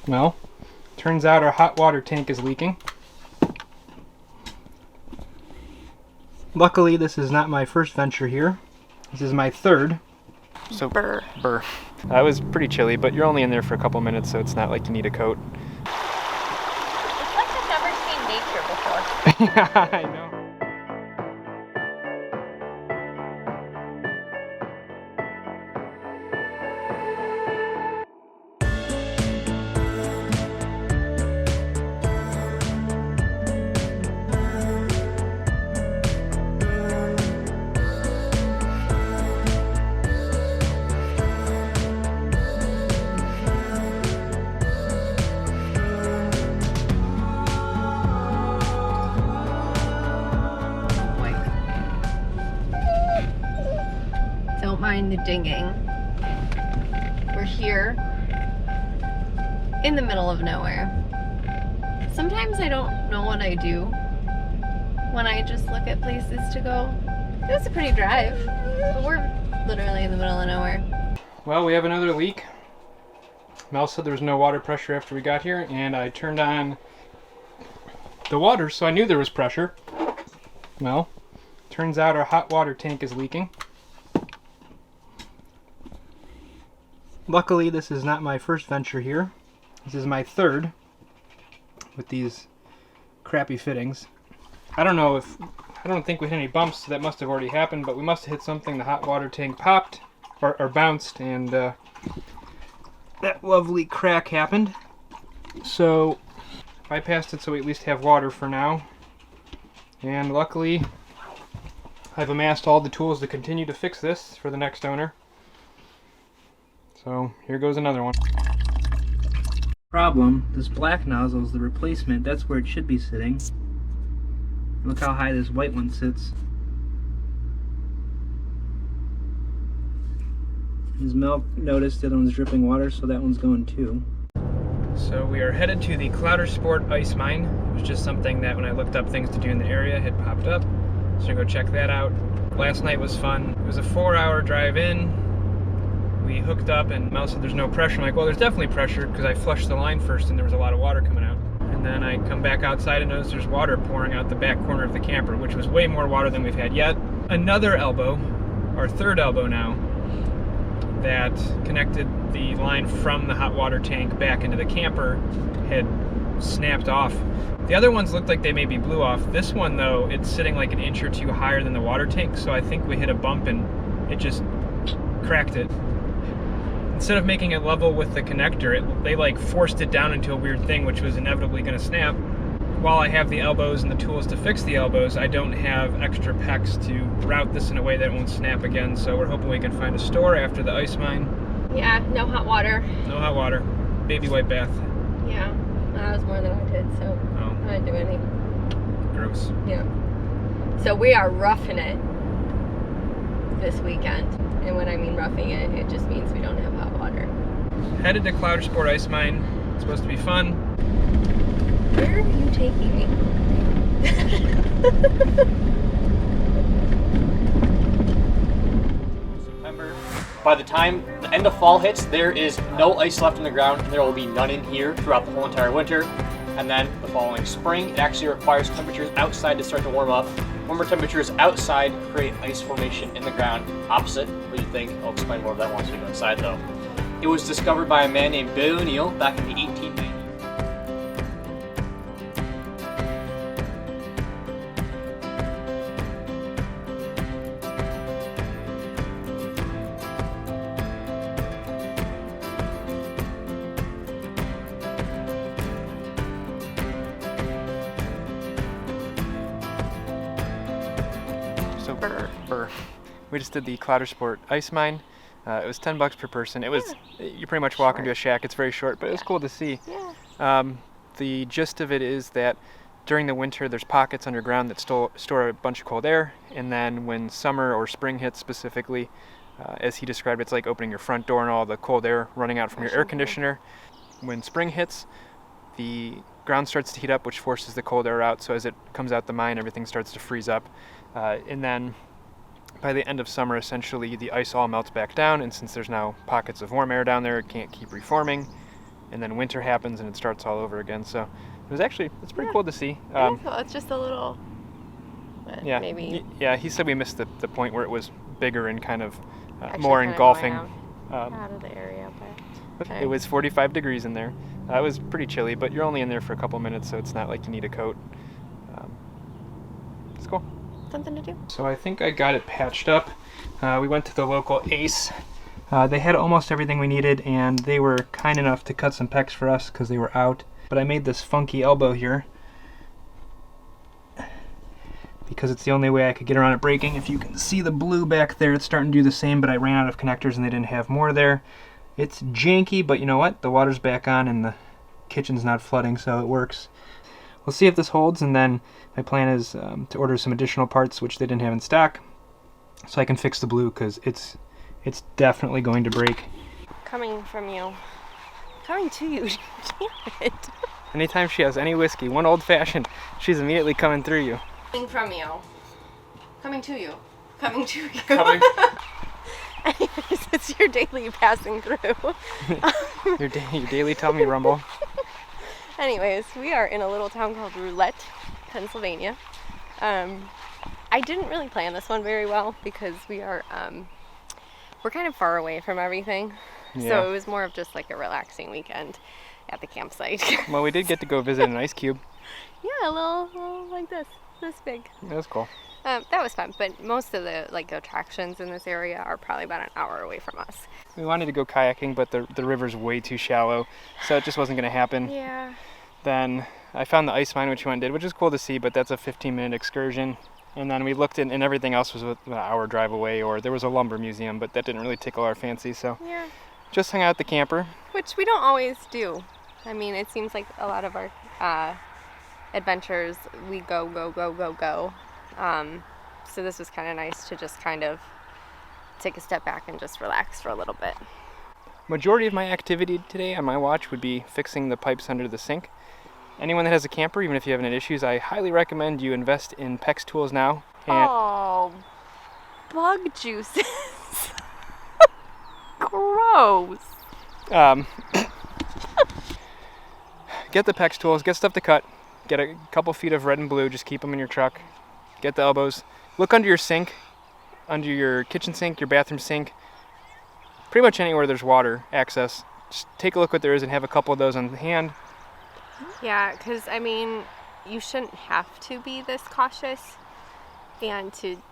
Well, turns out our hot water tank is leaking. Luckily, this is not my first venture here. This is my third. So, burr. It was pretty chilly, but you're only in there for a couple minutes, so it's not like you need a coat. It's like I've never seen nature before. Yeah, I know. Don't mind the dinging. We're here in the middle of nowhere. Sometimes I don't know what I do when I just look at places to go. It was a pretty drive, but we're literally in the middle of nowhere. Well, we have another leak. Mel said there was no water pressure after we got here, and I turned on the water, so I knew there was pressure. Well, turns out our hot water tank is leaking. Luckily, this is not my first venture here. This is my third with these crappy fittings. I don't think we hit any bumps, so that must have already happened, but we must have hit something. The hot water tank popped or bounced, and that lovely crack happened. So I bypassed it so we at least have water for now. And luckily, I've amassed all the tools to continue to fix this for the next owner. So here goes another one. Problem, this black nozzle is the replacement. That's where it should be sitting. Look how high this white one sits. As Mel noticed, the other one's dripping water, so that one's going too. So we are headed to the Clouder Sport ice mine. It was just something that when I looked up things to do in the area had popped up. So I'm gonna go check that out. Last night was fun. It was a 4-hour drive in. We hooked up and Mel said there's no pressure. I'm like, well, there's definitely pressure because I flushed the line first and there was a lot of water coming out. And then I come back outside and notice there's water pouring out the back corner of the camper, which was way more water than we've had yet. Another elbow, our third elbow now, that connected the line from the hot water tank back into the camper had snapped off. The other ones looked like they maybe blew off. This one though, it's sitting like an inch or two higher than the water tank, so I think we hit a bump and it just cracked it. Instead of making it level with the connector, they like forced it down into a weird thing which was inevitably going to snap. While I have the elbows and the tools to fix the elbows, I don't have extra pecs to route this in a way that it won't snap again, so we're hoping we can find a store after the ice mine. Yeah, no hot water. No hot water. Baby wipe bath. Yeah, that was more than I did, so I didn't do any. Gross. Yeah. So we are roughing it this weekend. And when I mean roughing it, it just means we don't have hot water. Headed to Clouder Sport Ice Mine. It's supposed to be fun. Where are you taking me? September. By the time the end of fall hits, there is no ice left in the ground, and there will be none in here throughout the whole entire winter. And then the following spring, it actually requires temperatures outside to start to warm up. Warmer temperatures outside create ice formation in the ground. Opposite what you think. I'll explain more of that once we go inside though. It was discovered by a man named Bill O'Neill back in the 1890s. So we just did the Clouder Sport ice mine. It was $10 per person. It was you pretty much walk into a shack. It's very short, but it was cool to see. Yeah. The gist of it is that during the winter there's pockets underground that store a bunch of cold air, and then when summer or spring hits specifically, as he described, it's like opening your front door and all the cold air running out from your air conditioner. When spring hits, the ground starts to heat up, which forces the cold air out. So as it comes out the mine, everything starts to freeze up. And then by the end of summer, essentially, the ice all melts back down. And since there's now pockets of warm air down there, it can't keep reforming. and then winter happens and it starts all over again. So it's pretty cool to see. It's just a little, yeah, maybe. Yeah, he said we missed the point where it was bigger and kind of Actually more kind of engulfing. Out of the area, but It was 45 degrees in there. It was pretty chilly, but you're only in there for a couple minutes, so it's not like you need a coat. It's cool. Something to do. So I think I got it patched up. We went to the local Ace. They had almost everything we needed, and they were kind enough to cut some pecs for us because they were out. But I made this funky elbow here because it's the only way I could get around it breaking. If you can see the blue back there, it's starting to do the same, but I ran out of connectors and they didn't have more there. It's janky, but you know what? The water's back on and the kitchen's not flooding, so it works. We'll see if this holds, and then my plan is to order some additional parts, which they didn't have in stock, so I can fix the blue, because it's definitely going to break. Coming from you. Coming to you. Damn it. Anytime she has any whiskey, one old-fashioned, she's immediately coming through you. Coming from you. Coming to you. Coming to you. Coming. Anyways, it's your daily passing through. Your daily tummy rumble. Anyways, we are in a little town called Roulette, Pennsylvania. I didn't really plan this one very well because we're kind of far away from everything. Yeah. So it was more of just like a relaxing weekend at the campsite. Well, we did get to go visit an ice cube. Yeah, a little like this big. That was cool. That was fun, but most of the like attractions in this area are probably about an hour away from us. We wanted to go kayaking, but the river's way too shallow, so it just wasn't going to happen. Yeah. Then I found the ice mine, which we went and did, which is cool to see, but that's a 15-minute excursion. And then we looked in, and everything else was an hour drive away, or there was a lumber museum, but that didn't really tickle our fancy, so Yeah. just hung out at the camper. Which we don't always do. I mean, it seems like a lot of our adventures, we go. So this was kind of nice to just kind of take a step back and just relax for a little bit. Majority of my activity today on my watch would be fixing the pipes under the sink. Anyone that has a camper, even if you have any issues, I highly recommend you invest in PEX tools now. And Oh, bug juices. Gross. Get the PEX tools, get stuff to cut, get a couple feet of red and blue, just keep them in your truck. Get the elbows. Look under your sink, under your kitchen sink, your bathroom sink, pretty much anywhere there's water access. Just take a look what there is and have a couple of those on hand. Yeah, because I mean, you shouldn't have to be this cautious and to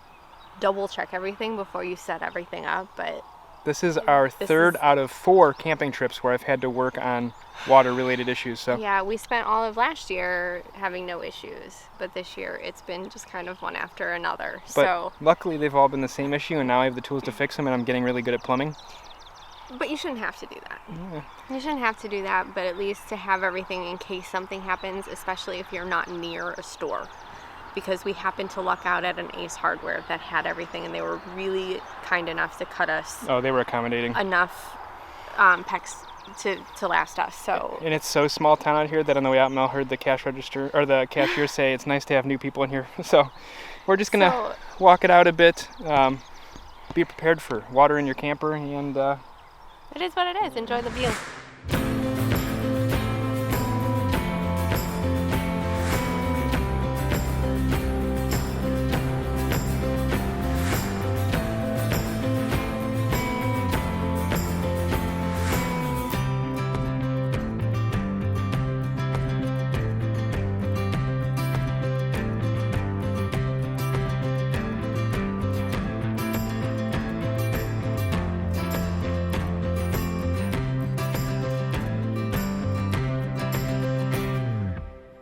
double check everything before you set everything up, but This is our third out of 4 camping trips where I've had to work on water-related issues. So yeah, we spent all of last year having no issues, but this year it's been just kind of one after another. But luckily they've all been the same issue, and now I have the tools to fix them, and I'm getting really good at plumbing. But you shouldn't have to do that. Yeah. You shouldn't have to do that, but at least to have everything in case something happens, especially if you're not near a store. Because we happened to luck out at an Ace Hardware that had everything, and they were really kind enough to cut us Oh, they were accommodating. enough PEX to last us. So And it's so small town out here that on the way out, Mel heard the cash register or the cashier say it's nice to have new people in here. So we're just gonna walk it out a bit. Be prepared for water in your camper, and it is what it is. Enjoy the view.